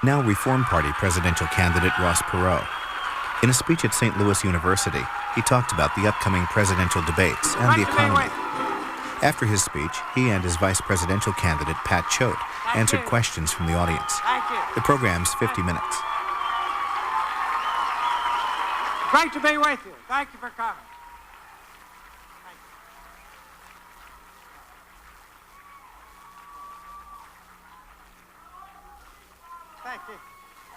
Now Reform Party presidential candidate Ross Perot. In a speech at St. Louis University, he talked about the upcoming presidential debates and the economy. After his speech, he and his vice presidential candidate, Pat Choate, answered questions from the audience. The program's 50 minutes. Great to be with you. Thank you for coming. Thank you.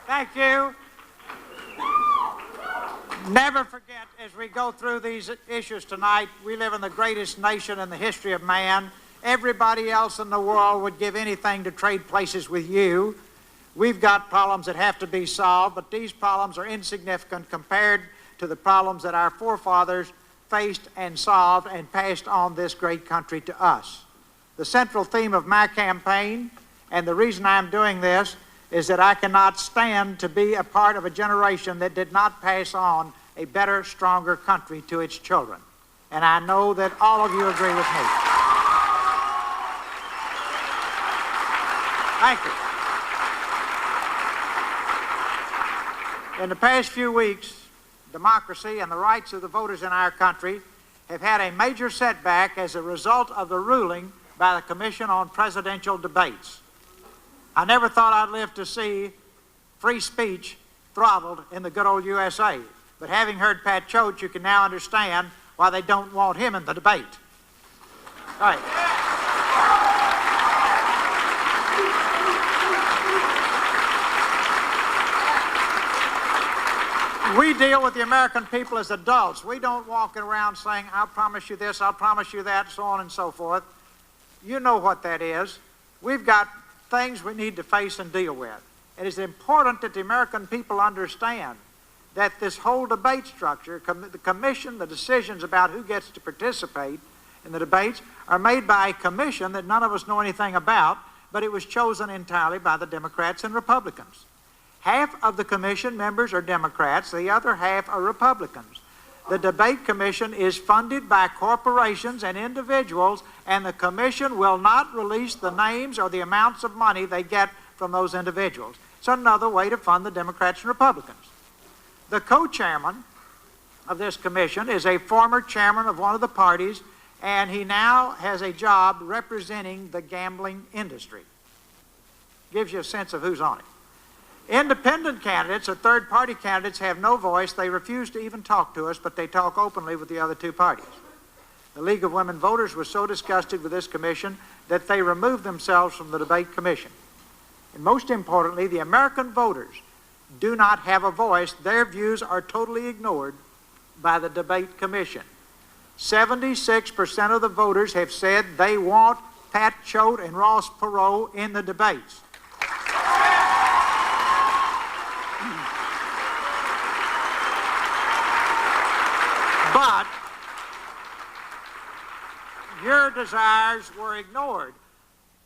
Thank you. Never forget, as we go through these issues tonight, we live in the greatest nation in the history of man. Everybody else in the world would give anything to trade places with you. We've got problems that have to be solved, but these problems are insignificant compared to the problems that our forefathers faced and solved and passed on this great country to us. The central theme of my campaign, and the reason I'm doing this, is that I cannot stand to be a part of a generation that did not pass on a better, stronger country to its children. And I know that all of you agree with me. Thank you. In the past few weeks, democracy and the rights of the voters in our country have had a major setback as a result of the ruling by the Commission on Presidential Debates. I never thought I'd live to see free speech throttled in the good old USA. But having heard Pat Choate, you can now understand why they don't want him in the debate. All right. We deal with the American people as adults. We don't walk around saying, I'll promise you this, I'll promise you that, so on and so forth. You know what that is. We've got things we need to face and deal with. It is important that the American people understand that this whole debate structure, the commission, the decisions about who gets to participate in the debates are made by a commission that none of us know anything about, but it was chosen entirely by the Democrats and Republicans. Half of the commission members are Democrats, the other half are Republicans. The debate commission is funded by corporations and individuals, and the commission will not release the names or the amounts of money they get from those individuals. It's another way to fund the Democrats and Republicans. The co-chairman of this commission is a former chairman of one of the parties, and he now has a job representing the gambling industry. Gives you a sense of who's on it. Independent candidates or third-party candidates have no voice. They refuse to even talk to us, but they talk openly with the other two parties. The League of Women Voters was so disgusted with this commission that they removed themselves from the debate commission. And most importantly, the American voters do not have a voice. Their views are totally ignored by the debate commission. 76% of the voters have said they want Pat Choate and Ross Perot in the debates. But your desires were ignored.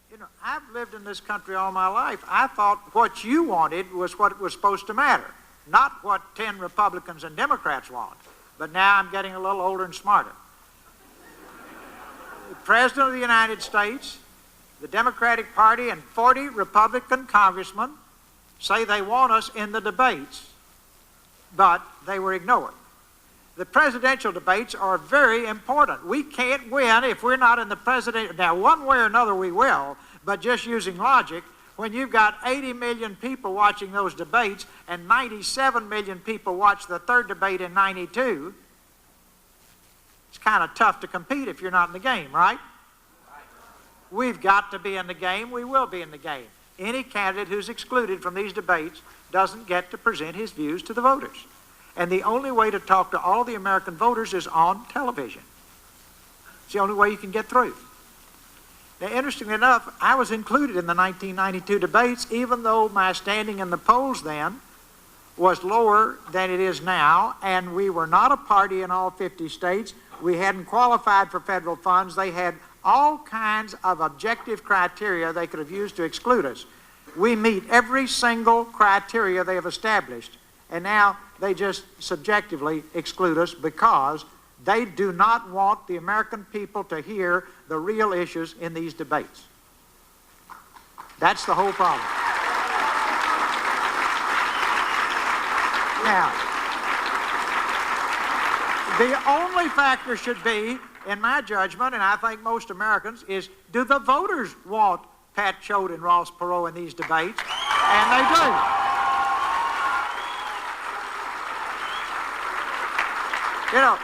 You know, I've lived in this country all my life. I thought what you wanted was what was supposed to matter, not what 10 Republicans and Democrats want. But now I'm getting a little older and smarter. The President of the United States, the Democratic Party, and 40 Republican congressmen say they want us in the debates, but they were ignored. The presidential debates are very important. We can't win if we're not in the presidential. Now, one way or another we will, but just using logic, when you've got 80 million people watching those debates and 97 million people watch the third debate in '92, it's kind of tough to compete if you're not in the game, right? We've got to be in the game. We will be in the game. Any candidate who's excluded from these debates doesn't get to present his views to the voters. And the only way to talk to all the American voters is on television. It's the only way you can get through. Now, interestingly enough, I was included in the 1992 debates, even though my standing in the polls then was lower than it is now, and we were not a party in all 50 states. We hadn't qualified for federal funds. They had all kinds of objective criteria they could have used to exclude us. We meet every single criteria they have established, and now they just subjectively exclude us because they do not want the American people to hear the real issues in these debates. That's the whole problem. Now, the only factor should be, in my judgment, and I think most Americans, is do the voters want Pat Choate and Ross Perot in these debates? And they do. You know,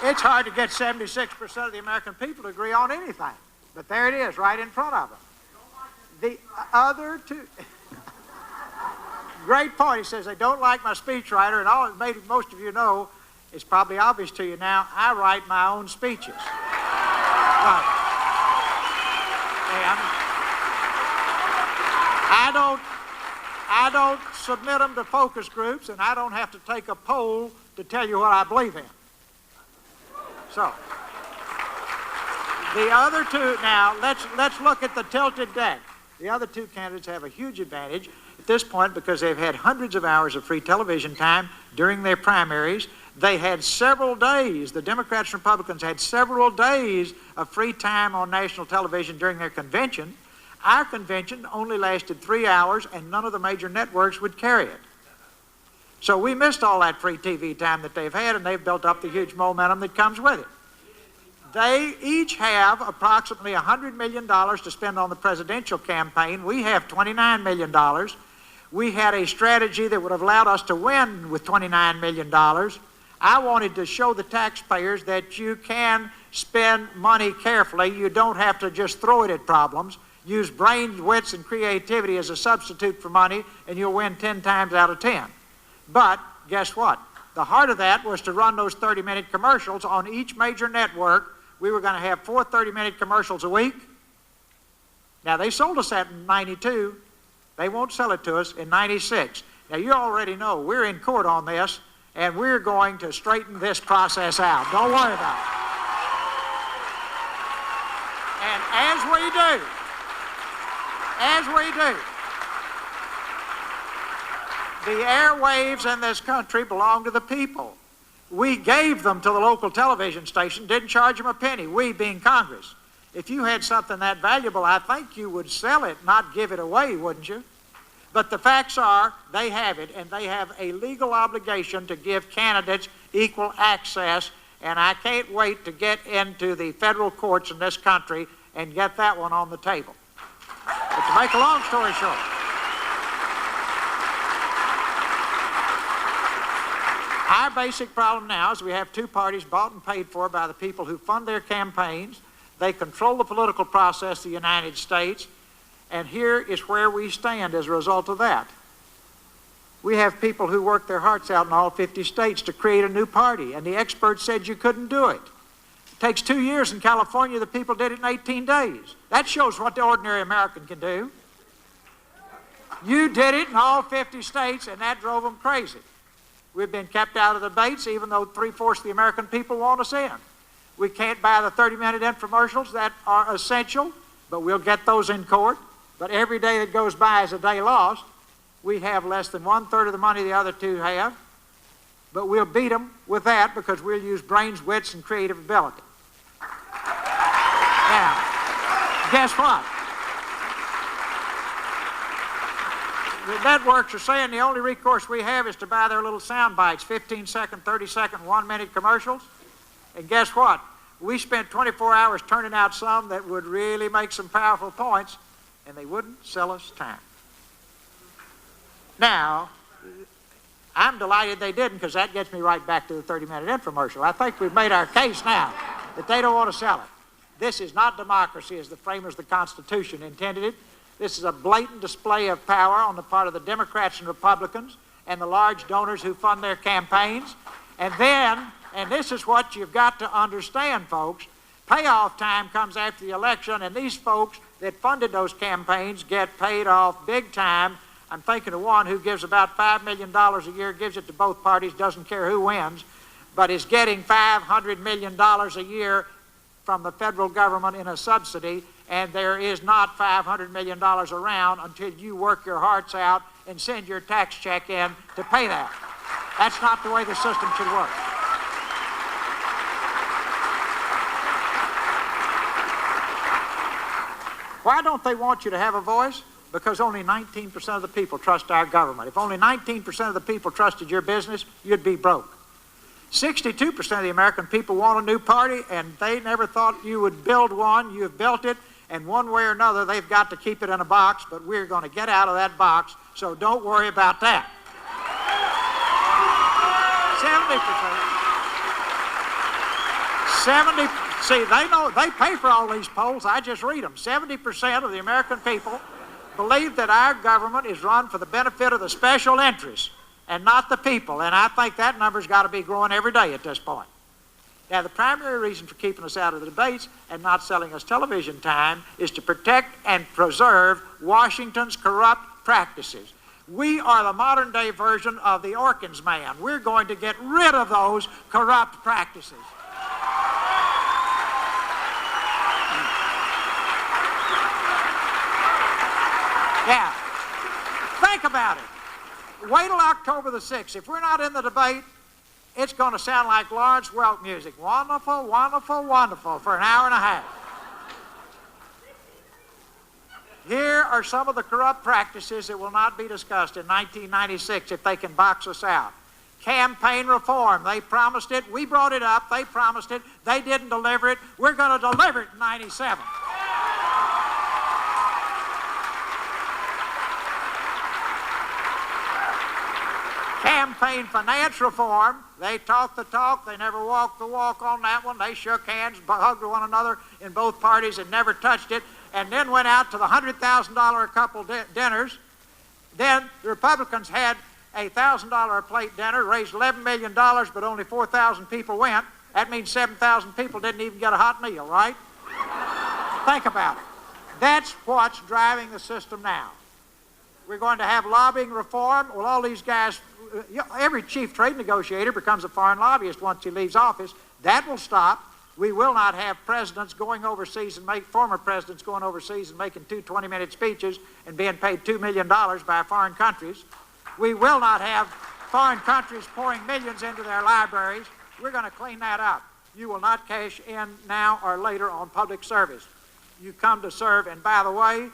it's hard to get 76% of the American people to agree on anything. But there it is, right in front of them. The other two... Great point. He says they don't like my speechwriter, and all maybe most of you know, it's probably obvious to you now, I write my own speeches. Right. And I don't submit them to focus groups, and I don't have to take a poll to tell you what I believe in. So, the other two, now, let's look at the tilted deck. The other two candidates have a huge advantage at this point because they've had hundreds of hours of free television time during their primaries. They had several days, the Democrats and Republicans had several days of free time on national television during their convention. Our convention only lasted 3 hours, and none of the major networks would carry it. So we missed all that free TV time that they've had, and they've built up the huge momentum that comes with it. They each have approximately $100 million to spend on the presidential campaign. We have $29 million. We had a strategy that would have allowed us to win with $29 million. I wanted to show the taxpayers that you can spend money carefully. You don't have to just throw it at problems. Use brains, wits, and creativity as a substitute for money, and you'll win 10 times out of 10. But guess what? The heart of that was to run those 30-minute commercials on each major network. We were going to have 4 30-minute commercials a week. Now, they sold us that in 92. They won't sell it to us in 96. Now, you already know we're in court on this, and we're going to straighten this process out. Don't worry about it. And as we do, the airwaves in this country belong to the people. We gave them to the local television station, didn't charge them a penny, we being Congress. If you had something that valuable, I think you would sell it, not give it away, wouldn't you? But the facts are, they have it, and they have a legal obligation to give candidates equal access, and I can't wait to get into the federal courts in this country and get that one on the table. But to make a long story short, our basic problem now is we have two parties bought and paid for by the people who fund their campaigns. They control the political process of the United States, and here is where we stand as a result of that. We have people who work their hearts out in all 50 states to create a new party, and the experts said you couldn't do it. It takes 2 years in California. The people did it in 18 days. That shows what the ordinary American can do. You did it in all 50 states, and that drove them crazy. We've been kept out of the debates, even though 3/4 of the American people want us in. We can't buy the 30-minute infomercials that are essential, but we'll get those in court. But every day that goes by is a day lost. We have less than 1/3 of the money the other two have, but we'll beat them with that because we'll use brains, wits, and creative ability. Now, guess what? The networks are saying the only recourse we have is to buy their little sound bites, 15-second, 30-second, 1-minute commercials. And guess what? We spent 24 hours turning out some that would really make some powerful points, and they wouldn't sell us time. Now, I'm delighted they didn't, because that gets me right back to the 30-minute infomercial. I think we've made our case now that they don't want to sell it. This is not democracy as the framers of the Constitution intended it. This is a blatant display of power on the part of the Democrats and Republicans and the large donors who fund their campaigns. And then, and this is what you've got to understand, folks, payoff time comes after the election, and these folks that funded those campaigns get paid off big time. I'm thinking of one who gives about $5 million a year, gives it to both parties, doesn't care who wins, but is getting $500 million a year from the federal government in a subsidy, and there is not $500 million around until you work your hearts out and send your tax check in to pay that. That's not the way the system should work. Why don't they want you to have a voice? because only 19% of the people trust our government. If only 19% of the people trusted your business, you'd be broke. 62% of the American people want a new party, and they never thought you would build one. You have built it, and one way or another, they've got to keep it in a box, but we're going to get out of that box, so don't worry about that. 70%. See, they know, they pay for all these polls. I just read them. 70% of the American people believe that our government is run for the benefit of the special interests and not the people. And I think that number's got to be growing every day at this point. Now, the primary reason for keeping us out of the debates and not selling us television time is to protect and preserve Washington's corrupt practices. We are the modern-day version of the Orkins man. We're going to get rid of those corrupt practices. Yeah. Think about it. Wait till October the 6th. If we're not in the debate, it's going to sound like Lawrence Welk music. Wonderful, wonderful, wonderful for an hour and a half. Here are some of the corrupt practices that will not be discussed in 1996 if they can box us out. Campaign reform. They promised it. We brought it up. They promised it. They didn't deliver it. We're going to deliver it in 97. Campaign finance reform. They talked the talk. They never walked the walk on that one. They shook hands, hugged one another in both parties and never touched it, and then went out to the $100,000 a couple dinners. Then the Republicans had a $1,000 a plate dinner, raised $11 million, but only 4,000 people went. That means 7,000 people didn't even get a hot meal, right? Think about it. That's what's driving the system now. We're going to have lobbying reform. Well, all these guys, every chief trade negotiator becomes a foreign lobbyist once he leaves office. That will stop. We will not have presidents going overseas and former presidents going overseas and making 2 20-minute speeches and being paid $2 million by foreign countries. We will not have foreign countries pouring millions into their libraries. We're going to clean that up. You will not cash in now or later on public service. You come to serve, and by the way,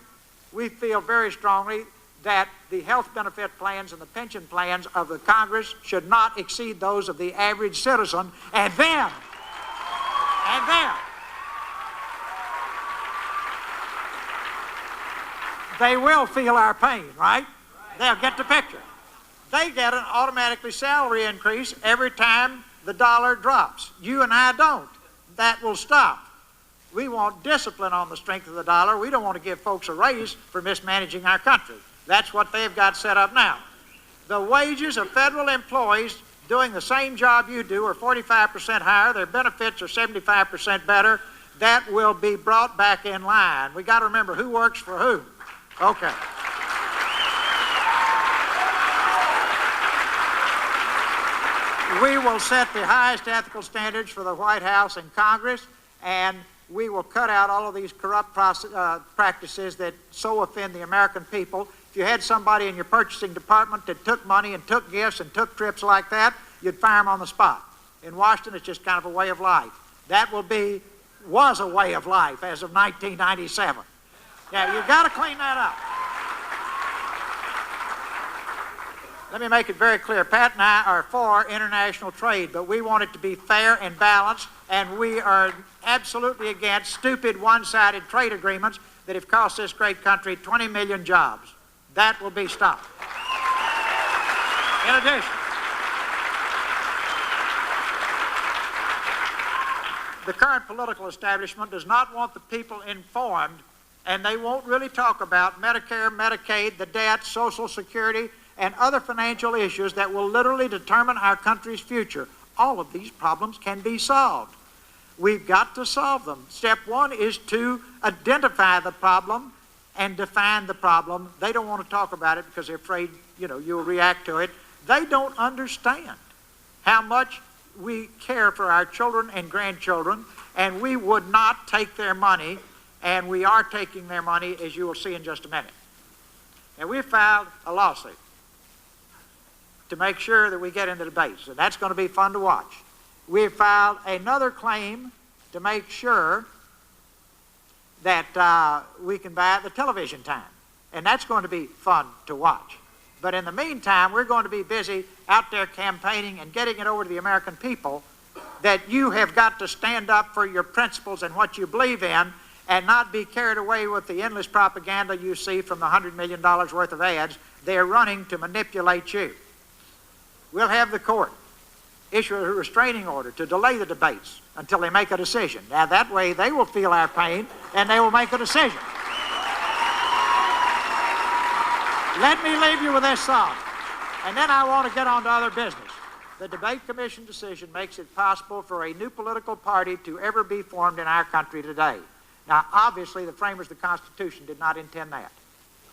we feel very strongly that the health benefit plans and the pension plans of the Congress should not exceed those of the average citizen, and then, they will feel our pain, right? They'll get the picture. They get an automatically salary increase every time the dollar drops. You and I don't. That will stop. We want discipline on the strength of the dollar. We don't want to give folks a raise for mismanaging our country. That's what they've got set up now. The wages of federal employees doing the same job you do are 45% higher. Their benefits are 75% better. That will be brought back in line. We got to remember who works for who. Okay. We will set the highest ethical standards for the White House and Congress, and we will cut out all of these corrupt practices that so offend the American people. If you had somebody in your purchasing department that took money and took gifts and took trips like that, you'd fire them on the spot. In Washington, it's just kind of a way of life. That was a way of life as of 1997. Now, you've got to clean that up. Let me make it very clear. Pat and I are for international trade, but we want it to be fair and balanced, and we are absolutely against stupid one-sided trade agreements that have cost this great country 20 million jobs. That will be stopped. In addition, the current political establishment does not want the people informed, and they won't really talk about Medicare, Medicaid, the debt, Social Security, and other financial issues that will literally determine our country's future. All of these problems can be solved. We've got to solve them. Step one is to identify the problem and define the problem. They don't want to talk about it because they're afraid, you'll react to it. They don't understand how much we care for our children and grandchildren, and we would not take their money, and we are taking their money, as you will see in just a minute. And we filed a lawsuit to make sure that we get into debates, and that's going to be fun to watch. We have filed another claim to make sure that we can buy the television time. And that's going to be fun to watch. But in the meantime, we're going to be busy out there campaigning and getting it over to the American people that you have got to stand up for your principles and what you believe in and not be carried away with the endless propaganda you see from the $100 million worth of ads they're running to manipulate you. We'll have the court issue a restraining order to delay the debates until they make a decision. Now, that way they will feel our pain and they will make a decision. Let me leave you with this thought, and then I want to get on to other business. The Debate Commission decision makes it possible for a new political party to ever be formed in our country today. Now, obviously, the framers of the Constitution did not intend that,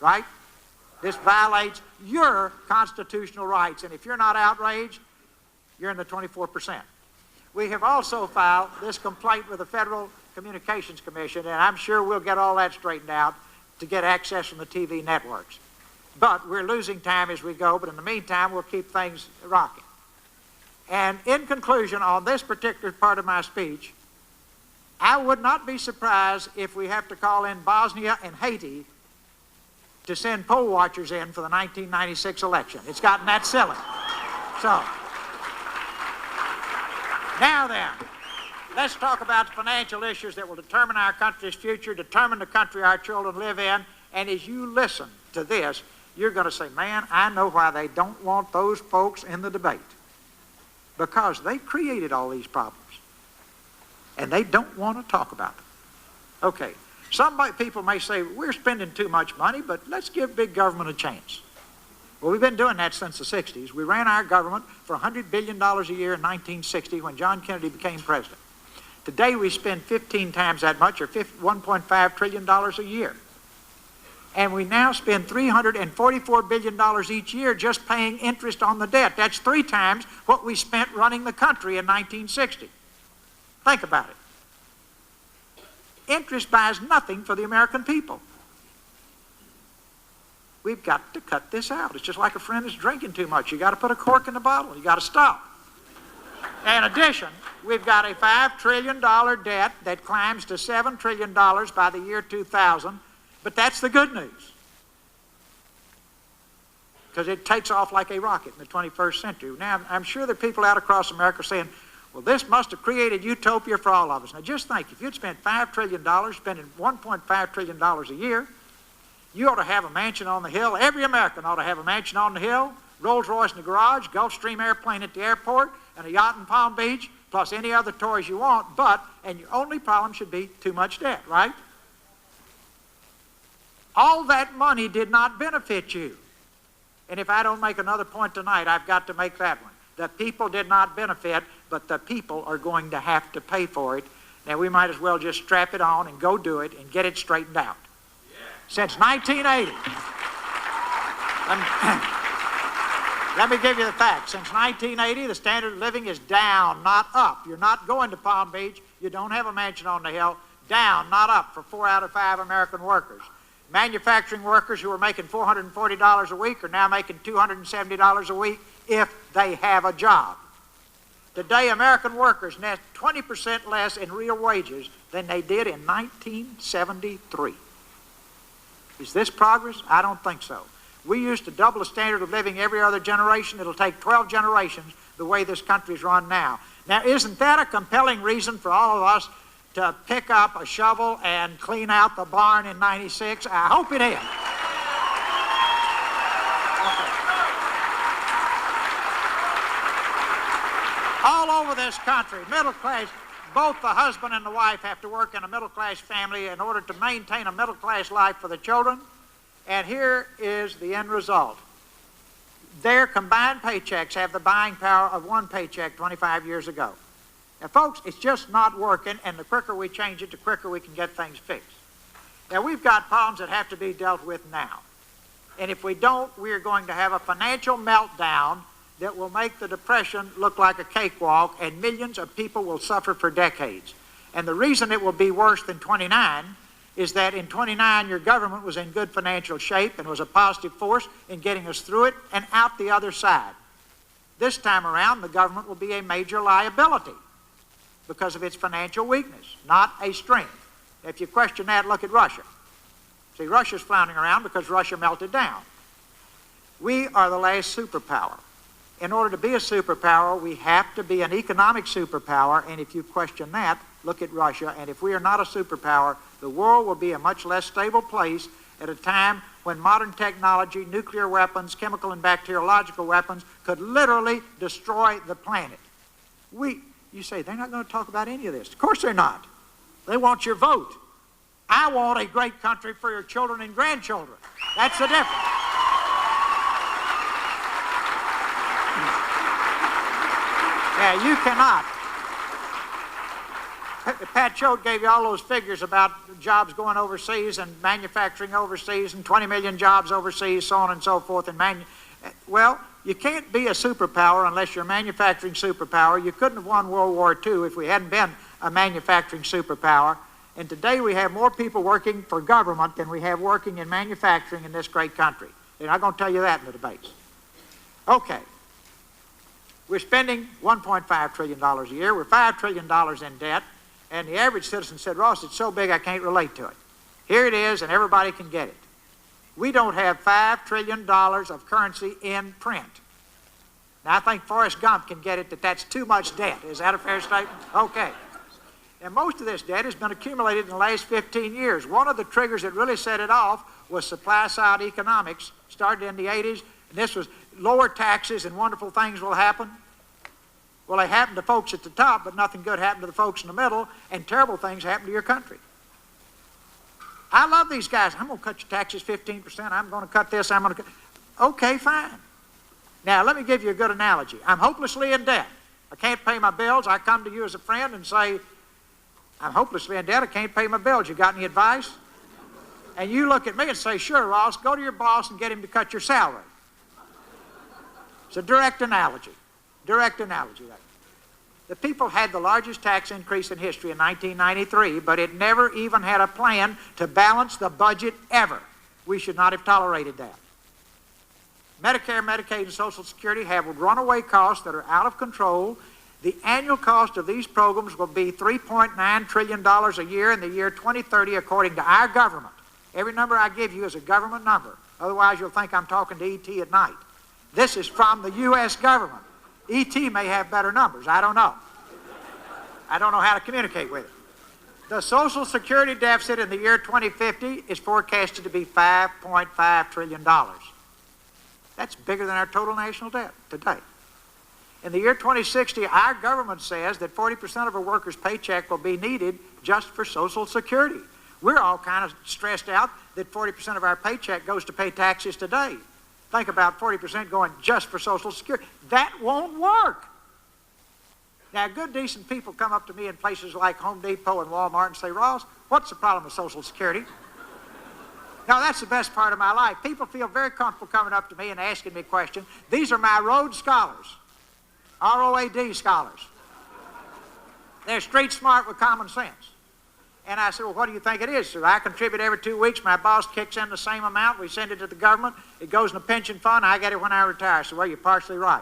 right? This violates your constitutional rights, and if you're not outraged, you're in the 24%. We have also filed this complaint with the Federal Communications Commission, and I'm sure we'll get all that straightened out to get access from the TV networks. But we're losing time as we go, but in the meantime, we'll keep things rocking. And in conclusion, on this particular part of my speech, I would not be surprised if we have to call in Bosnia and Haiti to send poll watchers in for the 1996 election. It's gotten that silly. So, now then, let's talk about the financial issues that will determine our country's future, determine the country our children live in, and as you listen to this, you're going to say, man, I know why they don't want those folks in the debate. Because they created all these problems. And they don't want to talk about them. Okay, some people may say, we're spending too much money, but let's give big government a chance. Well, we've been doing that since the 60s. We ran our government for $100 billion a year in 1960 when John Kennedy became president. Today we spend 15 times that much, or $1.5 trillion a year. And we now spend $344 billion each year just paying interest on the debt. That's 3 times what we spent running the country in 1960. Think about it. Interest buys nothing for the American people. We've got to cut this out. It's just like a friend that's drinking too much. You got to put a cork in the bottle. You got to stop. In addition, we've got a $5 trillion debt that climbs to $7 trillion by the year 2000. But that's the good news, because it takes off like a rocket in the 21st century. Now, I'm sure there are people out across America saying, well, this must have created utopia for all of us. Now, just think, if you'd spent $5 trillion, spending $1.5 trillion a year, you ought to have a mansion on the Hill. Every American ought to have a mansion on the Hill, Rolls Royce in the garage, Gulfstream airplane at the airport, and a yacht in Palm Beach, plus any other toys you want. And your only problem should be too much debt, right? All that money did not benefit you. And if I don't make another point tonight, I've got to make that one. The people did not benefit, but the people are going to have to pay for it. Now, we might as well just strap it on and go do it and get it straightened out. Yeah. Since 1980, let me give you the facts. Since 1980, the standard of living is down, not up. You're not going to Palm Beach. You don't have a mansion on the Hill. Down, not up, for 4 out of 5 American workers. Manufacturing workers who are making $440 a week are now making $270 a week if they have a job. Today, American workers net 20% less in real wages than they did in 1973. Is this progress? I don't think so. We used to double the standard of living every other generation. It'll take 12 generations the way this country's run now. Now, isn't that a compelling reason for all of us to pick up a shovel and clean out the barn in '96? I hope it is. Okay. All over this country, middle class, both the husband and the wife have to work in a middle class family in order to maintain a middle class life for the children. And here is the end result. Their combined paychecks have the buying power of one paycheck 25 years ago. Now, folks, it's just not working, and the quicker we change it, the quicker we can get things fixed. Now, we've got problems that have to be dealt with now. And if we don't, we are going to have a financial meltdown that will make the Depression look like a cakewalk, and millions of people will suffer for decades. And the reason it will be worse than '29 is that in '29 your government was in good financial shape and was a positive force in getting us through it and out the other side. This time around, the government will be a major liability because of its financial weakness, not a strength. If you question that, look at Russia. See, Russia's floundering around because Russia melted down. We are the last superpower. In order to be a superpower, we have to be an economic superpower, and if you question that, look at Russia, and if we are not a superpower, the world will be a much less stable place at a time when modern technology, nuclear weapons, chemical and bacteriological weapons could literally destroy the planet. You say, they're not going to talk about any of this. Of course they're not. They want your vote. I want a great country for your children and grandchildren. That's the difference. Yeah, you cannot. Pat Choate gave you all those figures about jobs going overseas and manufacturing overseas and 20 million jobs overseas, so on and so forth. Well, you can't be a superpower unless you're a manufacturing superpower. You couldn't have won World War II if we hadn't been a manufacturing superpower. And today we have more people working for government than we have working in manufacturing in this great country. They're not going to tell you that in the debates. Okay. We're spending $1.5 trillion a year. We're $5 trillion in debt. And the average citizen said, Ross, it's so big I can't relate to it. Here it is, and everybody can get it. We don't have $5 trillion of currency in print. Now, I think Forrest Gump can get it that that's too much debt. Is that a fair statement? Okay. And most of this debt has been accumulated in the last 15 years. One of the triggers that really set it off was supply-side economics, started in the 80s, and this was lower taxes and wonderful things will happen. Well, they happen to folks at the top, but nothing good happened to the folks in the middle, and terrible things happen to your country. I love these guys. I'm going to cut your taxes 15%. I'm going to cut this. I'm going to cut. Okay, fine. Now, let me give you a good analogy. I'm hopelessly in debt. I can't pay my bills. I come to you as a friend and say, I'm hopelessly in debt. I can't pay my bills. You got any advice? And you look at me and say, sure, Ross, go to your boss and get him to cut your salary. It's a direct analogy. Direct analogy. The people had the largest tax increase in history in 1993, but it never even had a plan to balance the budget ever. We should not have tolerated that. Medicare, Medicaid, and Social Security have runaway costs that are out of control. The annual cost of these programs will be $3.9 trillion a year in the year 2030, according to our government. Every number I give you is a government number. Otherwise, you'll think I'm talking to E.T. at night. This is from the U.S. government. E.T. may have better numbers. I don't know. I don't know how to communicate with it. The Social Security deficit in the year 2050 is forecasted to be $5.5 trillion. That's bigger than our total national debt today. In the year 2060, our government says that 40% of a worker's paycheck will be needed just for Social Security. We're all kind of stressed out that 40% of our paycheck goes to pay taxes today. Think about 40% going just for Social Security. That won't work. Now, good, decent people come up to me in places like Home Depot and Walmart and say, Ross, what's the problem with Social Security? Now, that's the best part of my life. People feel very comfortable coming up to me and asking me questions. These are my Rhodes Scholars, R-O-A-D scholars. They're street smart with common sense. And I said, well, what do you think it is, sir? I contribute every 2 weeks. My boss kicks in the same amount. We send it to the government. It goes in a pension fund. I get it when I retire. So, well, you're partially right.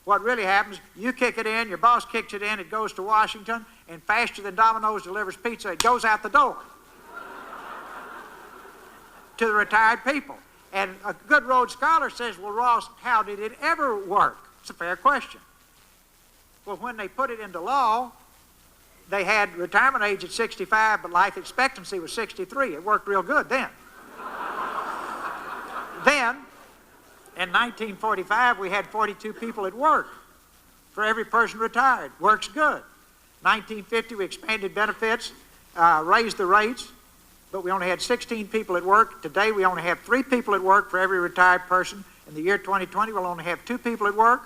What really happens, you kick it in, your boss kicks it in, it goes to Washington, and faster than Domino's delivers pizza, it goes out the door to the retired people. And a good Rhodes Scholar says, well, Ross, how did it ever work? It's a fair question. Well, when they put it into law, they had retirement age at 65, but life expectancy was 63. It worked real good then. Then, in 1945, we had 42 people at work for every person retired. Works good. 1950, we expanded benefits, raised the rates, but we only had 16 people at work. Today, we only have 3 people at work for every retired person. In the year 2020, we'll only have 2 people at work.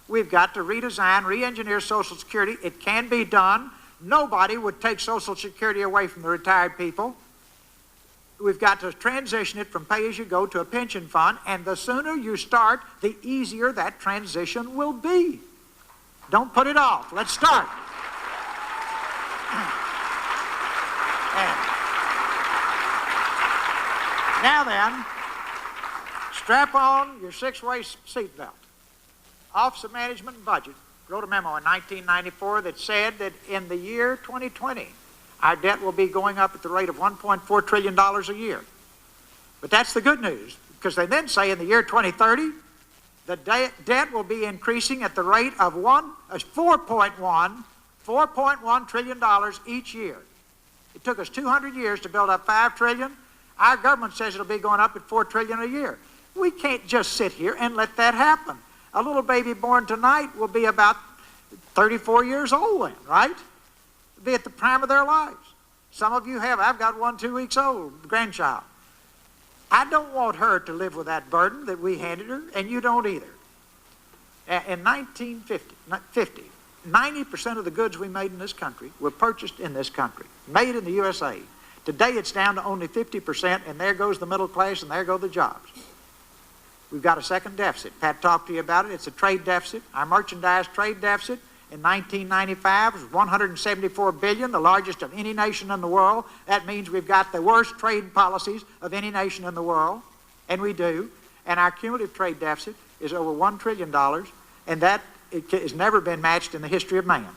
We've got to redesign, re-engineer Social Security. It can be done. Nobody would take Social Security away from the retired people. We've got to transition it from pay-as-you-go to a pension fund, and the sooner you start, the easier that transition will be. Don't put it off. Let's start. Now then, strap on your 6-way seatbelt. Office of Management and Budget wrote a memo in 1994 that said that in the year 2020, Our debt will be going up at the rate of $1.4 trillion a year. But that's the good news, because they then say in the year 2030, the debt will be increasing at the rate of $4.1 trillion each year. It took us 200 years to build up $5 trillion. Our government says it'll be going up at $4 trillion a year. We can't just sit here and let that happen. A little baby born tonight will be about 34 years old then, right? Be at the prime of their lives. Some of you have. I've got one 2 weeks old grandchild. I don't want her to live with that burden that we handed her, and you don't either. In 1950, 90% of the goods we made in this country were purchased in this country, made in the USA. Today it's down to only 50%, and there goes the middle class, and there go the jobs. We've got a second deficit. Pat talked to you about it. It's a trade deficit. Our merchandise trade deficit in 1995 was $174 billion, the largest of any nation in the world. That means we've got the worst trade policies of any nation in the world, and we do. And our cumulative trade deficit is over $1 trillion, and that has never been matched in the history of man.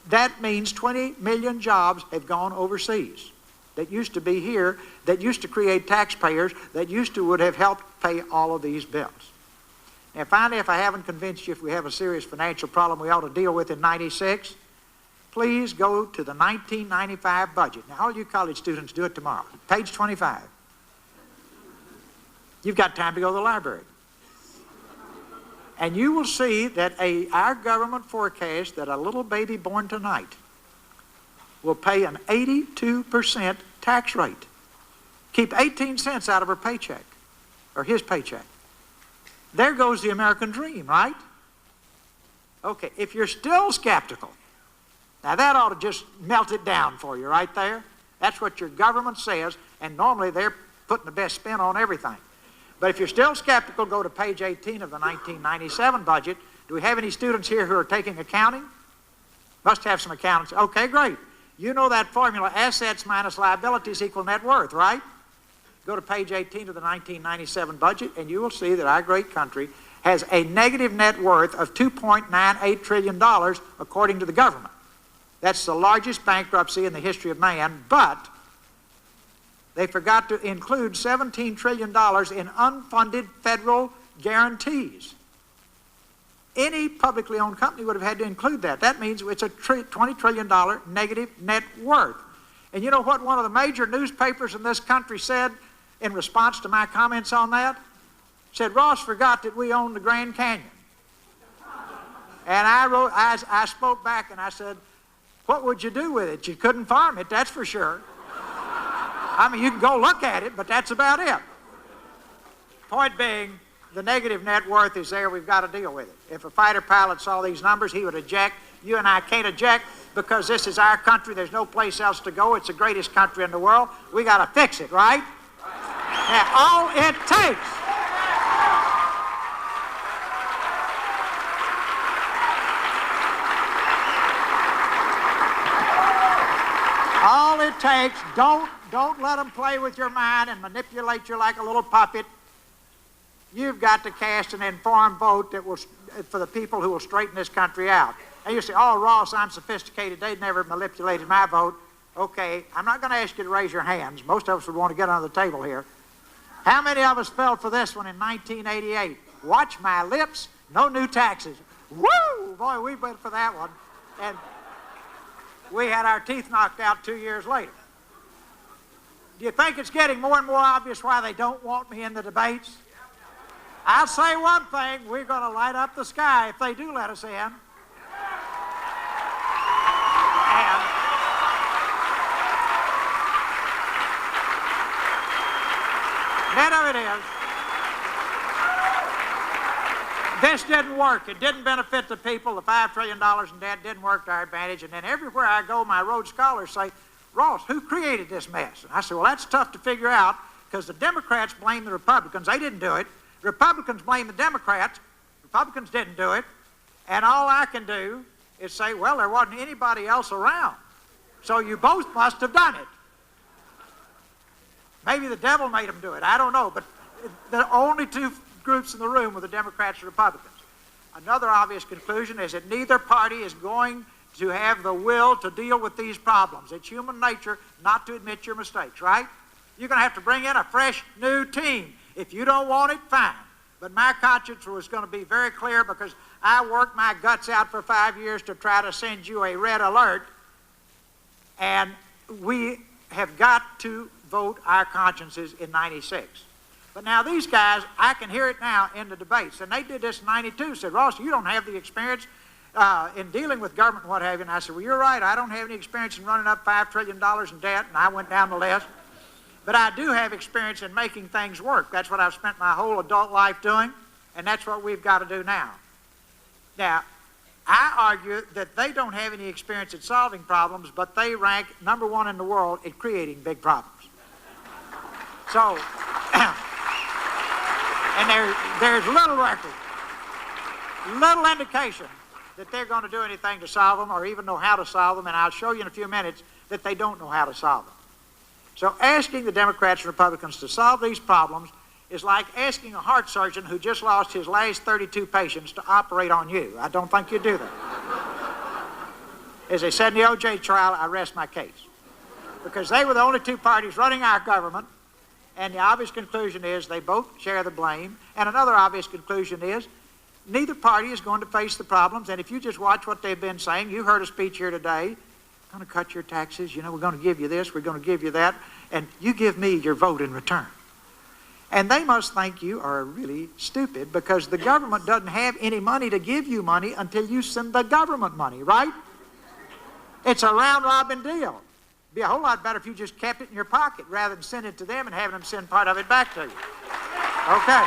That means 20 million jobs have gone overseas that used to be here, that used to create taxpayers, that would have helped pay all of these bills. And finally, if I haven't convinced you if we have a serious financial problem we ought to deal with in '96, please go to the 1995 budget. Now, all you college students, do it tomorrow. Page 25. You've got time to go to the library. And you will see that our government forecasts that a little baby born tonight will pay an 82% tax rate. Keep 18 cents out of her paycheck, or his paycheck. There goes the American dream, right? Okay, if you're still skeptical, now that ought to just melt it down for you right there. That's what your government says, and normally they're putting the best spin on everything. But if you're still skeptical, go to page 18 of the 1997 budget. Do we have any students here who are taking accounting? Must have some accountants. Okay, great. You know that formula, assets minus liabilities equal net worth, right? Go to page 18 of the 1997 budget, and you will see that our great country has a negative net worth of $2.98 trillion, according to the government. That's the largest bankruptcy in the history of man, but they forgot to include $17 trillion in unfunded federal guarantees. Any publicly owned company would have had to include that. That means it's a $20 trillion negative net worth. And you know what one of the major newspapers in this country said in response to my comments on that? Said, Ross forgot that we own the Grand Canyon. And I spoke back and I said, what would you do with it? You couldn't farm it, that's for sure. I mean, you can go look at it, but that's about it. Point being, the negative net worth is there. We've got to deal with it. If a fighter pilot saw these numbers, he would eject. You and I can't eject because this is our country. There's no place else to go. It's the greatest country in the world. We got to fix it, right? Now, all it takes. All it takes, don't let them play with your mind and manipulate you like a little puppet. You've got to cast an informed vote that will, for the people who will straighten this country out. And you say, oh, Ross, I'm sophisticated. They've never manipulated my vote. Okay, I'm not going to ask you to raise your hands. Most of us would want to get under the table here. How many of us fell for this one in 1988? Watch my lips, no new taxes. Woo! Boy, we went for that one. And we had our teeth knocked out 2 years later. Do you think it's getting more and more obvious why they don't want me in the debates? I'll say one thing, we're going to light up the sky if they do let us in. And net of it is, this didn't work. It didn't benefit the people. The $5 trillion in debt didn't work to our advantage. And then everywhere I go, my Rhodes Scholars say, Ross, who created this mess? And I say, well, that's tough to figure out because the Democrats blame the Republicans. They didn't do it. Republicans blame the Democrats. Republicans didn't do it. And all I can do is say, well, there wasn't anybody else around. So you both must have done it. Maybe the devil made them do it. I don't know. But the only two groups in the room were the Democrats and Republicans. Another obvious conclusion is that neither party is going to have the will to deal with these problems. It's human nature not to admit your mistakes, right? You're going to have to bring in a fresh, new team. If you don't want it, fine. But my conscience was going to be very clear because I worked my guts out for 5 years to try to send you a red alert, and we have got to vote our consciences in '96. But now these guys, I can hear it now in the debates, and they did this in '92, said, Ross, you don't have the experience in dealing with government and what have you. And I said, well, you're right, I don't have any experience in running up $5 trillion in debt, and I went down the list. But I do have experience in making things work. That's what I've spent my whole adult life doing, and that's what we've got to do now. Now, I argue that they don't have any experience at solving problems, but they rank #1 in the world at creating big problems. So, and there's little record, little indication that they're going to do anything to solve them or even know how to solve them, and I'll show you in a few minutes that they don't know how to solve them. So asking the Democrats and Republicans to solve these problems is like asking a heart surgeon who just lost his last 32 patients to operate on you. I don't think you do that. As they said in the O.J. trial, I rest my case. Because they were the only two parties running our government, and the obvious conclusion is they both share the blame, and another obvious conclusion is neither party is going to face the problems, and if you just watch what they've been saying, you heard a speech here today, going to cut your taxes, you know, we're going to give you this, we're going to give you that, and you give me your vote in return. And they must think you are really stupid because the government doesn't have any money to give you money until you send the government money, right? It's a round-robin deal. It'd be a whole lot better if you just kept it in your pocket rather than send it to them and having them send part of it back to you. Okay.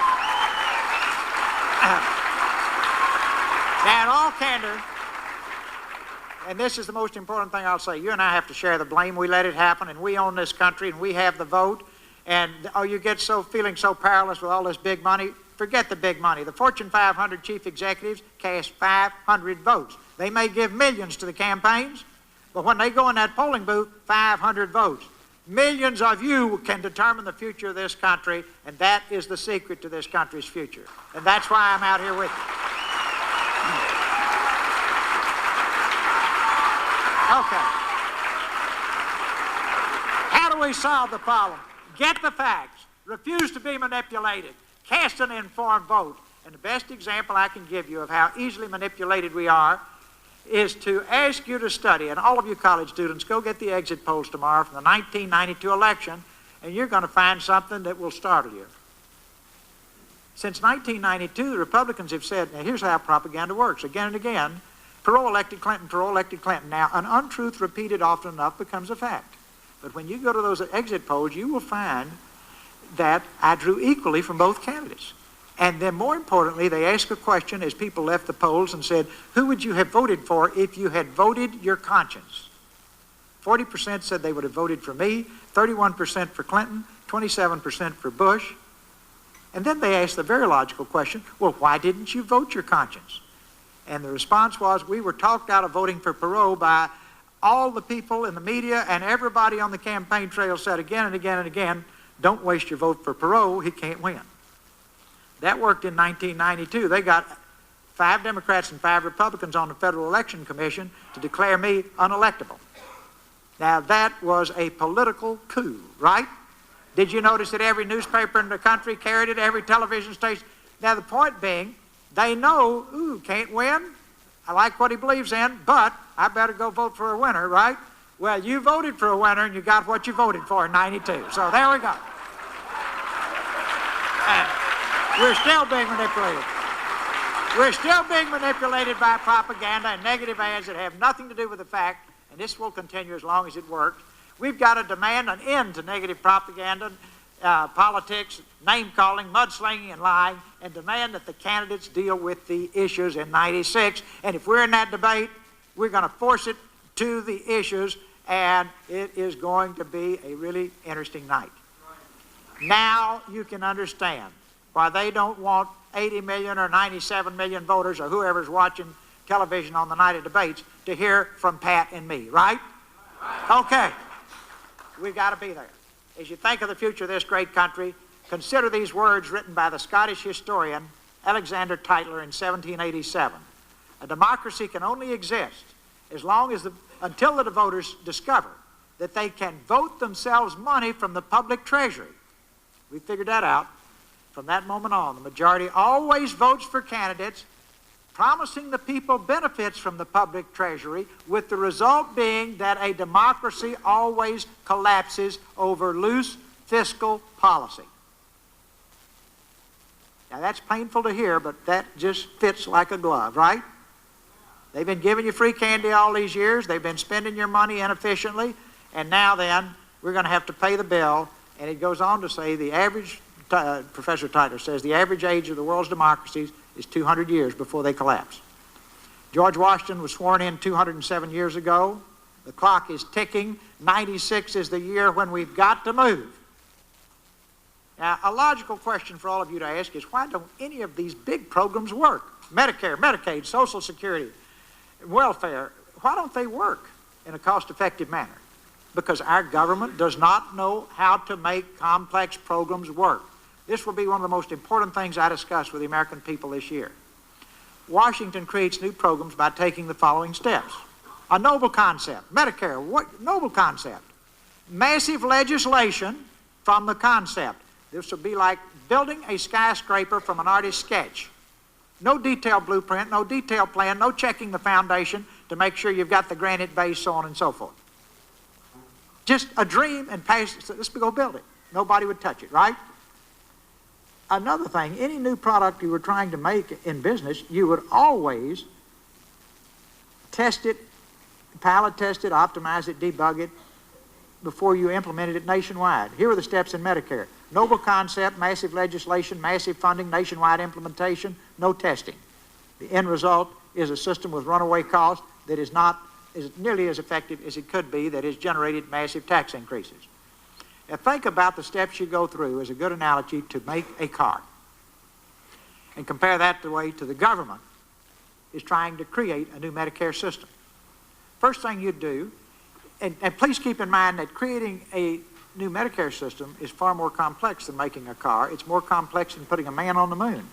Now, in all candor, and this is the most important thing I'll say, you and I have to share the blame. We let it happen, and we own this country, and we have the vote. And you get feeling so powerless with all this big money. Forget the big money. The Fortune 500 chief executives cast 500 votes. They may give millions to the campaigns, but when they go in that polling booth, 500 votes. Millions of you can determine the future of this country, and that is the secret to this country's future. And that's why I'm out here with you. Okay. How do we solve the problem? Get the facts. Refuse to be manipulated. Cast an informed vote. And the best example I can give you of how easily manipulated we are is to ask you to study, and all of you college students, go get the exit polls tomorrow from the 1992 election, and you're going to find something that will startle you. Since 1992, the Republicans have said, now here's how propaganda works, again and again, Perot elected Clinton, Perot elected Clinton. Now, an untruth repeated often enough becomes a fact. But when you go to those exit polls, you will find that I drew equally from both candidates. And then more importantly, they asked a question as people left the polls and said, who would you have voted for if you had voted your conscience? 40% said they would have voted for me, 31% for Clinton, 27% for Bush. And then they asked the very logical question, well, why didn't you vote your conscience? And the response was, we were talked out of voting for Perot by all the people in the media, and everybody on the campaign trail said again and again and again, don't waste your vote for Perot, he can't win. That worked in 1992. They got 5 Democrats and 5 Republicans on the Federal Election Commission to declare me unelectable. Now that was a political coup, right? Did you notice that every newspaper in the country carried it, every television station? Now the point being, they know, ooh, can't win. I like what he believes in, but I better go vote for a winner, right? Well, you voted for a winner and you got what you voted for in '92. So there we go. And we're still being manipulated. We're still being manipulated by propaganda and negative ads that have nothing to do with the fact, and this will continue as long as it works. We've got to demand an end to negative propaganda, politics, name-calling, mudslinging, and lying, and demand that the candidates deal with the issues in '96. And if we're in that debate, we're going to force it to the issues, and it is going to be a really interesting night. Now you can understand why they don't want 80 million or 97 million voters or whoever's watching television on the night of debates to hear from Pat and me, right? Okay. We've got to be there. As you think of the future of this great country, consider these words written by the Scottish historian Alexander Tytler in 1787. A democracy can only exist until the voters discover that they can vote themselves money from the public treasury. We figured that out. From that moment on, the majority always votes for candidates promising the people benefits from the public treasury, with the result being that a democracy always collapses over loose fiscal policy. Now that's painful to hear, but that just fits like a glove, right? They've been giving you free candy all these years. They've been spending your money inefficiently, and now then we're going to have to pay the bill. And it goes on to say the average, Professor Tyler says, the average age of the world's democracies is 200 years before they collapse. George Washington was sworn in 207 years ago. The clock is ticking. 96 is the year when we've got to move. Now, a logical question for all of you to ask is, why don't any of these big programs work? Medicare, Medicaid, Social Security, welfare, why don't they work in a cost-effective manner? Because our government does not know how to make complex programs work. This will be one of the most important things I discuss with the American people this year. Washington creates new programs by taking the following steps. A noble concept, Medicare, what noble concept? Massive legislation from the concept. This will be like building a skyscraper from an artist's sketch. No detailed blueprint, no detailed plan, no checking the foundation to make sure you've got the granite base, so on and so forth. Just a dream and pass, let's go build it. Nobody would touch it, right? Another thing, any new product you were trying to make in business, you would always test it, pilot test it, optimize it, debug it before you implemented it nationwide. Here are the steps in Medicare. Noble concept, massive legislation, massive funding, nationwide implementation, no testing. The end result is a system with runaway cost that is not nearly as effective as it could be, that has generated massive tax increases. Now think about the steps you go through as a good analogy to make a car. And compare that the way to the government is trying to create a new Medicare system. First thing you'd do, and please keep in mind that creating a new Medicare system is far more complex than making a car. It's more complex than putting a man on the moon.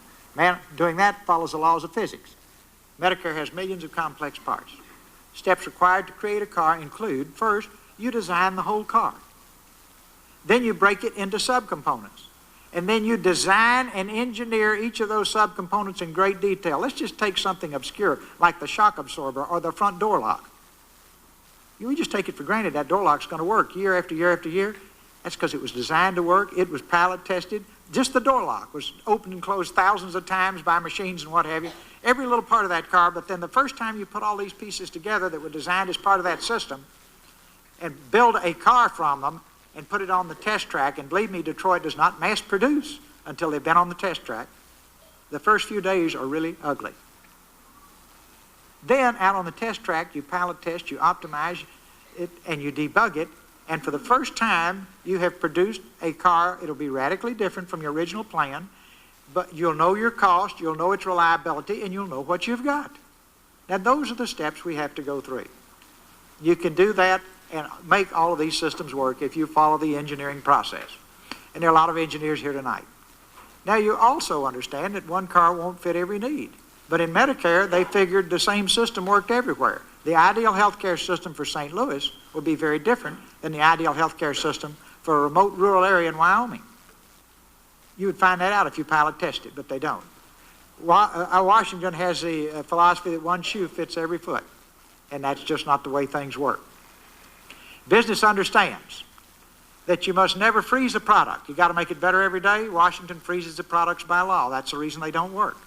Doing that follows the laws of physics. Medicare has millions of complex parts. Steps required to create a car include, first, you design the whole car. Then you break it into subcomponents. And then you design and engineer each of those subcomponents in great detail. Let's just take something obscure, like the shock absorber or the front door lock. We just take it for granted that door lock's going to work year after year after year. That's because it was designed to work. It was pilot tested. Just the door lock was opened and closed thousands of times by machines and what have you. Every little part of that car, but then the first time you put all these pieces together that were designed as part of that system and build a car from them and put it on the test track, and believe me, Detroit does not mass produce until they've been on the test track. The first few days are really ugly. Then out on the test track, you pilot test, you optimize it, and you debug it. And for the first time, you have produced a car. It'll be radically different from your original plan, but you'll know your cost, you'll know its reliability, and you'll know what you've got. Now, those are the steps we have to go through. You can do that and make all of these systems work if you follow the engineering process. And there are a lot of engineers here tonight. Now, you also understand that one car won't fit every need. But in Medicare, they figured the same system worked everywhere. The ideal healthcare system for St. Louis would be very different than the ideal healthcare system for a remote rural area in Wyoming. You would find that out if you pilot test it, but they don't. Washington has the philosophy that one shoe fits every foot, and that's just not the way things work. Business understands that you must never freeze a product. You got to make it better every day. Washington freezes the products by law. That's the reason they don't work.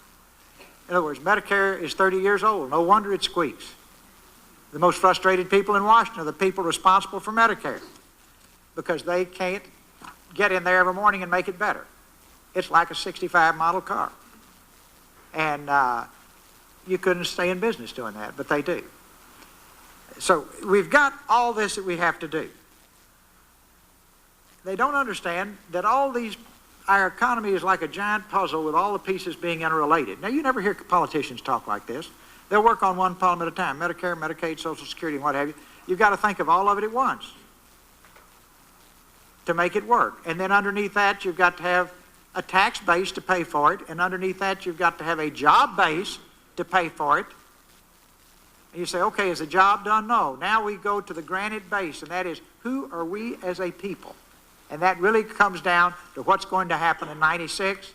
In other words, Medicare is 30 years old. No wonder it squeaks. The most frustrated people in Washington are the people responsible for Medicare because they can't get in there every morning and make it better. It's like a 65 model car. And you couldn't stay in business doing that, but they do. So we've got all this that we have to do. They don't understand that our economy is like a giant puzzle with all the pieces being interrelated. Now, you never hear politicians talk like this. They'll work on one problem at a time, Medicare, Medicaid, Social Security, and what have you. You've got to think of all of it at once to make it work. And then underneath that, you've got to have a tax base to pay for it, and underneath that, you've got to have a job base to pay for it. And you say, okay, is the job done? No. Now we go to the granite base, and that is, who are we as a people? And that really comes down to what's going to happen in '96.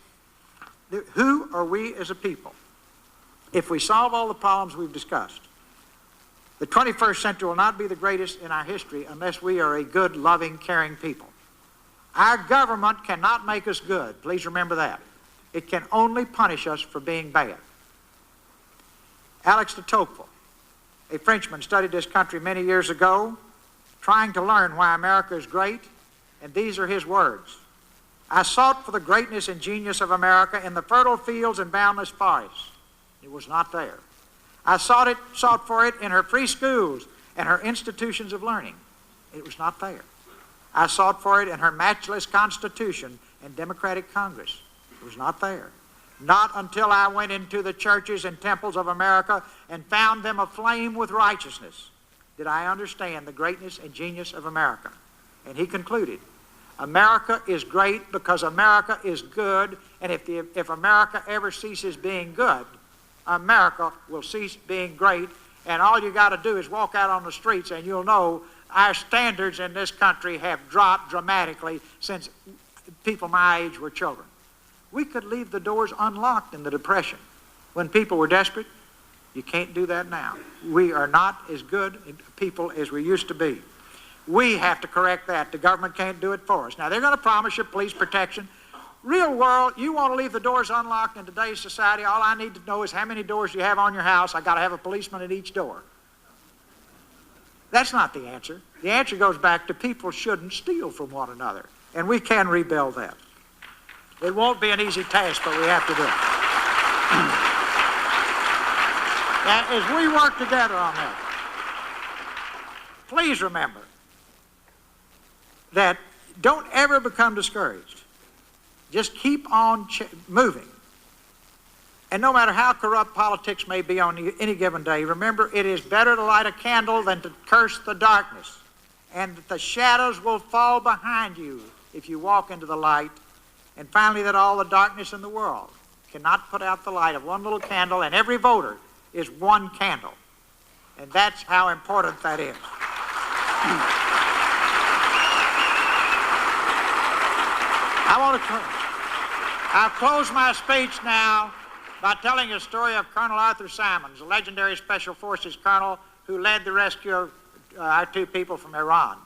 Who are we as a people? If we solve all the problems we've discussed, the 21st century will not be the greatest in our history unless we are a good, loving, caring people. Our government cannot make us good. Please remember that. It can only punish us for being bad. Alex de Tocqueville, a Frenchman, studied this country many years ago, trying to learn why America is great, and these are his words. I sought for the greatness and genius of America in the fertile fields and boundless forests. It was not there. I sought for it in her free schools and her institutions of learning. It was not there. I sought for it in her matchless Constitution and Democratic Congress. It was not there. Not until I went into the churches and temples of America and found them aflame with righteousness did I understand the greatness and genius of America. And he concluded, America is great because America is good, and if America ever ceases being good, America will cease being great, and all you got to do is walk out on the streets and you'll know our standards in this country have dropped dramatically since people my age were children. We could leave the doors unlocked in the Depression when people were desperate. You can't do that now. We are not as good people as we used to be. We have to correct that. The government can't do it for us. Now, they're going to promise you police protection. Real world, you want to leave the doors unlocked in today's society, all I need to know is how many doors you have on your house. I got to have a policeman at each door. That's not the answer. The answer goes back to people shouldn't steal from one another, and we can rebuild that. It won't be an easy task, but we have to do it. Now, as we work together on that, please remember that don't ever become discouraged. Just keep on moving. And no matter how corrupt politics may be on any given day, remember it is better to light a candle than to curse the darkness. And that the shadows will fall behind you if you walk into the light. And finally, that all the darkness in the world cannot put out the light of one little candle, and every voter is one candle. And that's how important that is. I'll close my speech now by telling a story of Colonel Arthur Simons, a legendary Special Forces colonel who led the rescue of our two people from Iran.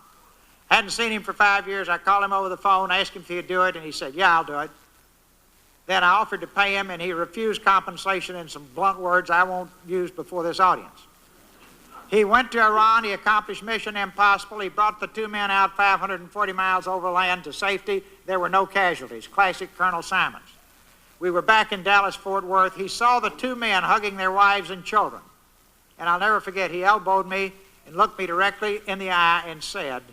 Hadn't seen him for 5 years. I called him over the phone, asked him if he'd do it, and he said, yeah, I'll do it. Then I offered to pay him, and he refused compensation in some blunt words I won't use before this audience. He went to Iran. He accomplished mission impossible. He brought the two men out 540 miles overland to safety. There were no casualties. Classic Colonel Simons. We were back in Dallas-Fort Worth. He saw the two men hugging their wives and children. And I'll never forget, he elbowed me and looked me directly in the eye and said,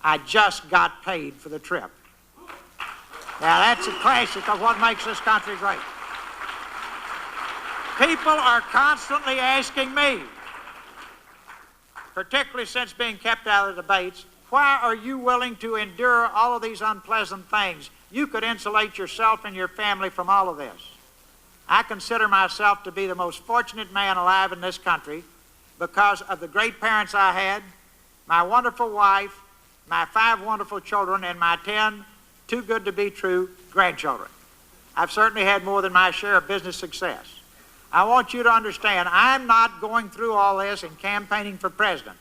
I just got paid for the trip. Now, that's a classic of what makes this country great. People are constantly asking me, particularly since being kept out of the debates, why are you willing to endure all of these unpleasant things? You could insulate yourself and your family from all of this. I consider myself to be the most fortunate man alive in this country because of the great parents I had, my wonderful wife, my 5 wonderful children, and my 10 too good to be true grandchildren. I've certainly had more than my share of business success. I want you to understand, I'm not going through all this and campaigning for president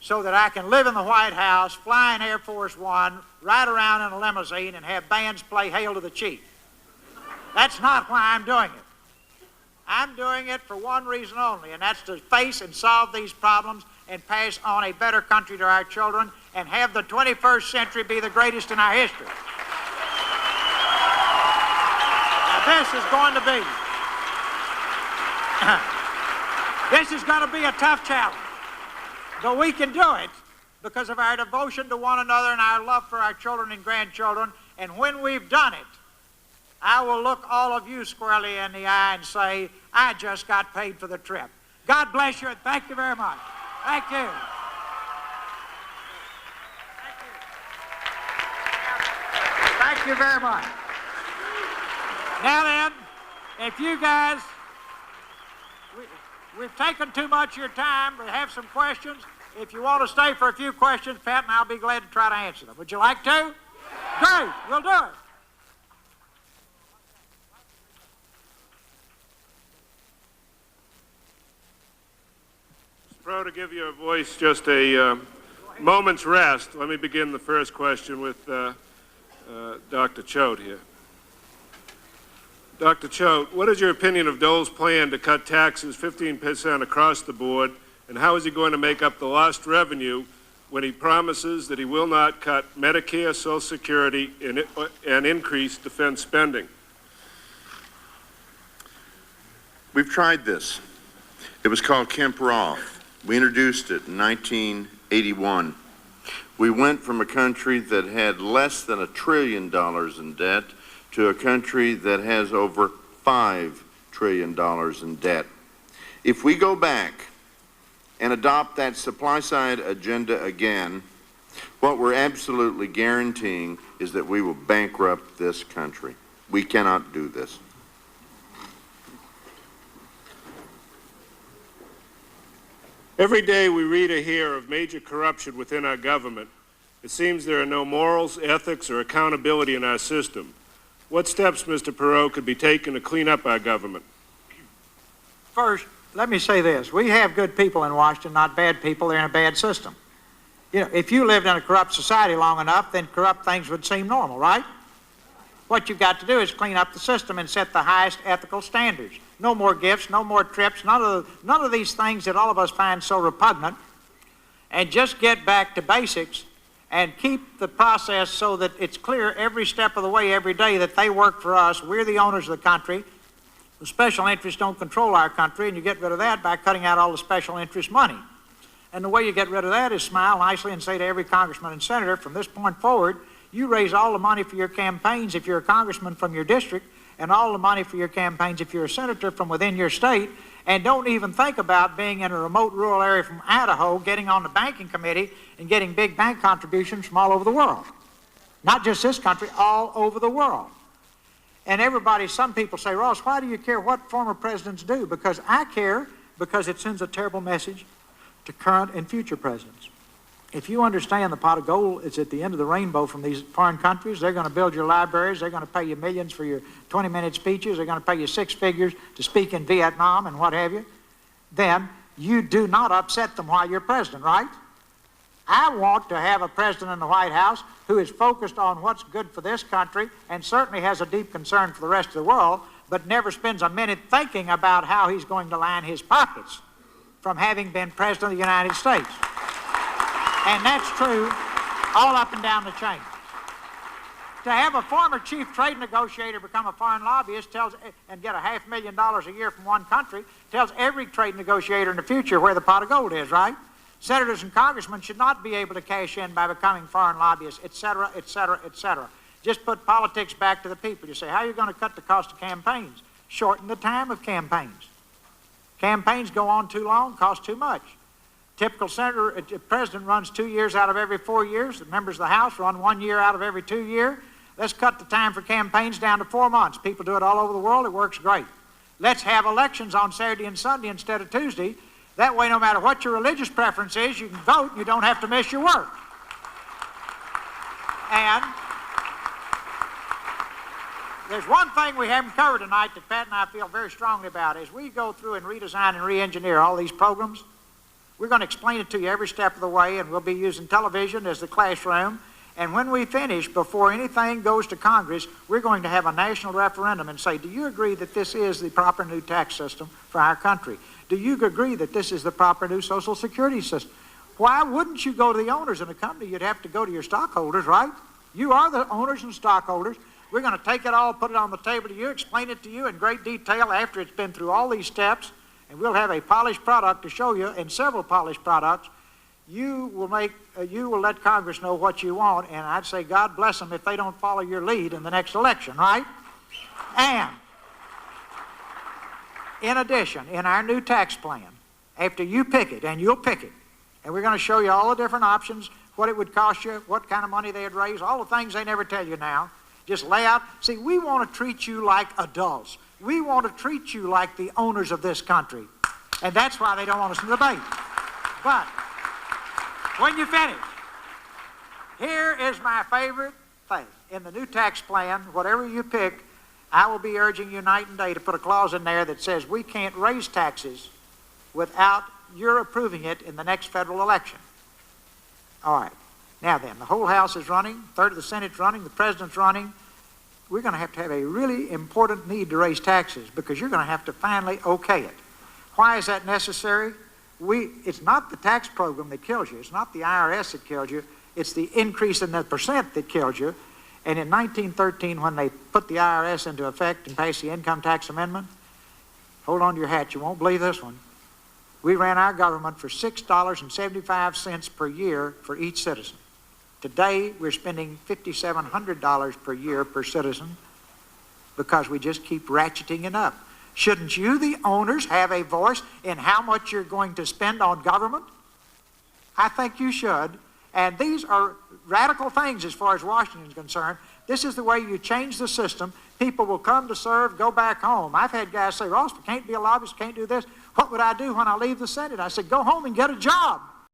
so that I can live in the White House, fly in Air Force One, ride around in a limousine, and have bands play Hail to the Chief. That's not why I'm doing it. I'm doing it for one reason only, and that's to face and solve these problems and pass on a better country to our children and have the 21st century be the greatest in our history. Now, this is going to be a tough challenge, but we can do it because of our devotion to one another and our love for our children and grandchildren. And when we've done it, I will look all of you squarely in the eye and say, I just got paid for the trip. God bless you, and thank you very much. Thank you. Thank you very much. Now then, if you guys, We've taken too much of your time. We have some questions. If you want to stay for a few questions, Pat and I'll be glad to try to answer them. Would you like to? Yeah. Great, we'll do it. Mr. Perot, to give your voice just a moment's rest, let me begin the first question with Dr. Choate here. Dr. Choate, what is your opinion of Dole's plan to cut taxes 15% across the board, and how is he going to make up the lost revenue when he promises that he will not cut Medicare, Social Security, and increase defense spending? We've tried this. It was called Perot. We introduced it in 1981. We went from a country that had less than $1 trillion in debt to a country that has over $5 trillion in debt. If we go back and adopt that supply side agenda again, what we're absolutely guaranteeing is that we will bankrupt this country. We cannot do this. Every day we read or hear of major corruption within our government. It seems there are no morals, ethics, or accountability in our system. What steps, Mr. Perot, could be taken to clean up our government? First, let me say this. We have good people in Washington, not bad people. They're in a bad system. You know, if you lived in a corrupt society long enough, then corrupt things would seem normal, right? What you've got to do is clean up the system and set the highest ethical standards. No more gifts, no more trips, none of these things that all of us find so repugnant, and just get back to basics and keep the process so that it's clear every step of the way, every day, that they work for us. We're the owners of the country. The special interests don't control our country, and you get rid of that by cutting out all the special interest money. And the way you get rid of that is smile nicely and say to every congressman and senator, from this point forward, you raise all the money for your campaigns if you're a congressman from your district, and all the money for your campaigns if you're a senator from within your state, and don't even think about being in a remote rural area from Idaho, getting on the banking committee and getting big bank contributions from all over the world. Not just this country, all over the world. And everybody, some people say, Ross, why do you care what former presidents do? Because I care, because it sends a terrible message to current and future presidents. If you understand the pot of gold is at the end of the rainbow from these foreign countries, they're going to build your libraries, they're going to pay you millions for your 20-minute speeches, they're going to pay you 6 figures to speak in Vietnam and what have you, then you do not upset them while you're president, right? I want to have a president in the White House who is focused on what's good for this country and certainly has a deep concern for the rest of the world, but never spends a minute thinking about how he's going to line his pockets from having been president of the United States. And that's true all up and down the chain. To have a former chief trade negotiator become a foreign lobbyist and get $500,000 a year from one country tells every trade negotiator in the future where the pot of gold is, right? Senators and congressmen should not be able to cash in by becoming foreign lobbyists, et cetera, et cetera, et cetera. Just put politics back to the people. You say, how are you going to cut the cost of campaigns? Shorten the time of campaigns. Campaigns go on too long, cost too much. Typical president runs 2 years out of every 4 years. The members of the House run 1 year out of every 2 years. Let's cut the time for campaigns down to 4 months. People do it all over the world. It works great. Let's have elections on Saturday and Sunday instead of Tuesday. That way, no matter what your religious preference is, you can vote and you don't have to miss your work. And there's one thing we haven't covered tonight that Pat and I feel very strongly about. As we go through and redesign and re-engineer all these programs, we're going to explain it to you every step of the way, and we'll be using television as the classroom. And when we finish, before anything goes to Congress, we're going to have a national referendum and say, do you agree that this is the proper new tax system for our country? Do you agree that this is the proper new Social Security system? Why wouldn't you go to the owners in the company? You'd have to go to your stockholders, right? You are the owners and stockholders. We're going to take it all, put it on the table to you, explain it to you in great detail after it's been through all these steps, and we'll have a polished product to show you, and several polished products. You will let Congress know what you want, and I'd say God bless them if they don't follow your lead in the next election, right? And in addition, in our new tax plan, after you pick it, and you'll pick it, and we're going to show you all the different options, what it would cost you, what kind of money they'd raise, all the things they never tell you now. Just lay out. See, we want to treat you like adults. We want to treat you like the owners of this country. And that's why they don't want us to debate. But when you finish, here is my favorite thing. In the new tax plan, whatever you pick, I will be urging you night and day to put a clause in there that says we can't raise taxes without your approving it in the next federal election. All right. Now then, the whole House is running, a third of the Senate's running, the President's running. We're going to have a really important need to raise taxes because you're going to have to finally okay it. Why is that necessary? It's not the tax program that kills you. It's not the IRS that kills you. It's the increase in the percent that kills you. And in 1913, when they put the IRS into effect and passed the income tax amendment, hold on to your hat, you won't believe this one. We ran our government for $6.75 per year for each citizen. Today, we're spending $5,700 per year per citizen because we just keep ratcheting it up. Shouldn't you, the owners, have a voice in how much you're going to spend on government? I think you should. And these are radical things as far as Washington is concerned. This is the way you change the system. People will come to serve, go back home. I've had guys say, Ross, I can't be a lobbyist, can't do this. What would I do when I leave the Senate? I said, go home and get a job.